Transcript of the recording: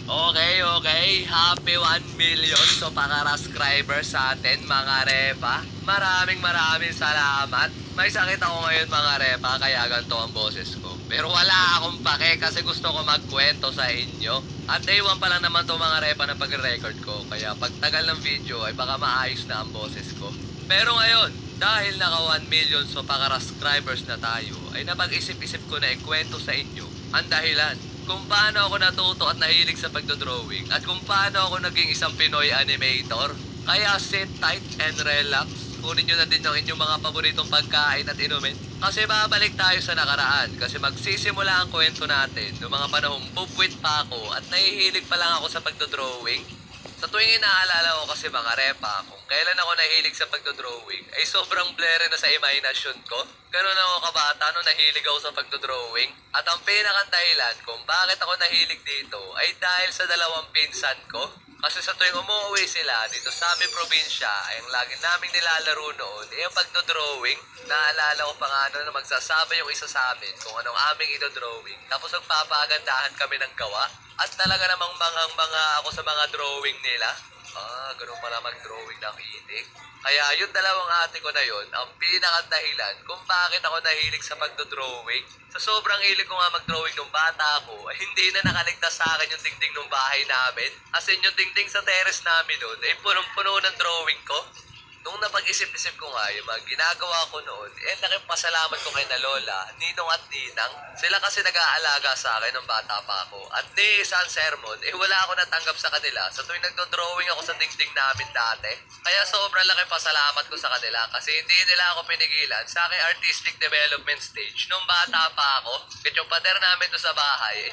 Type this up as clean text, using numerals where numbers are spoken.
Okay, okay. Happy 1 million so para-subscriber sa atin mga repa. Maraming salamat. May sakit ako ngayon mga repa kaya ganito ang boses ko. Pero wala akong pake kasi gusto ko magkwento sa inyo. At day 1 pa lang naman to mga repa na pag-record ko. Kaya pag tagal ng video ay baka maayos na ang boses ko. Pero ngayon, dahil naka 1 million so para-subscribers na tayo, ay napag-isip-isip ko na ikwento sa inyo ang dahilan kung paano ako natuto at nahilig sa pagdodrawing at kung paano ako naging isang Pinoy animator. Kaya sit tight and relax. Kunin nyo na din yung inyong mga paboritong pagkain at inumin. Kasi babalik tayo sa nakaraan kasi magsisimula ang kwento natin noong mga panahong bubwit pa ako at nahihilig pa lang ako sa pagdodrawing. Sa tuwing inaalala ko kasi mga repa, kung kailan ako nahilig sa pagdodrawing, ay sobrang blurry na sa imahinasyon ko. Ganun ako kabata nung nahilig ako sa pagdodrawing. At ang pinakang dahilan kung bakit ako nahilig dito ay dahil sa dalawang pinsan ko. Kasi sa tuwing umuwi sila dito sa aming probinsya, ay ang lagi naming nilalaro noon ay ang pagdodrawing. Naalala ko pa nga na magsasabay yung isa sa amin kung anong aming idodrawing. Tapos magpapagandahan kami ng gawa. At talaga namang mangang-manga ako sa mga drawing nila. Ganun pala mag-drawing ng itik. Kaya yung dalawang ate ko na yun, ang pinakadahilan kung bakit ako nahilig sa pagdodrawing. Sa sobrang hilig ko nga mag-drawing nung bata ako, ay hindi na nakaligtas sa akin yung dingding ng bahay namin. As in, yung dingding sa terrace namin nun, ay punong-puno ng drawing ko. Nung napag-isip-isip ko nga yung mga ginagawa ko noon, laking pasalamat ko kay na lola, ninong at ninang. Sila kasi nag-aalaga sa akin nung bata pa ako. At ni isang sermon, wala ako natanggap sa kanila sa tuwing nagdo-drawing ako sa dingding namin dati. Kaya sobrang laking pasalamat ko sa kanila kasi hindi nila ako pinigilan sa aking artistic development stage nung bata pa ako. At yung pader namin doon sa bahay,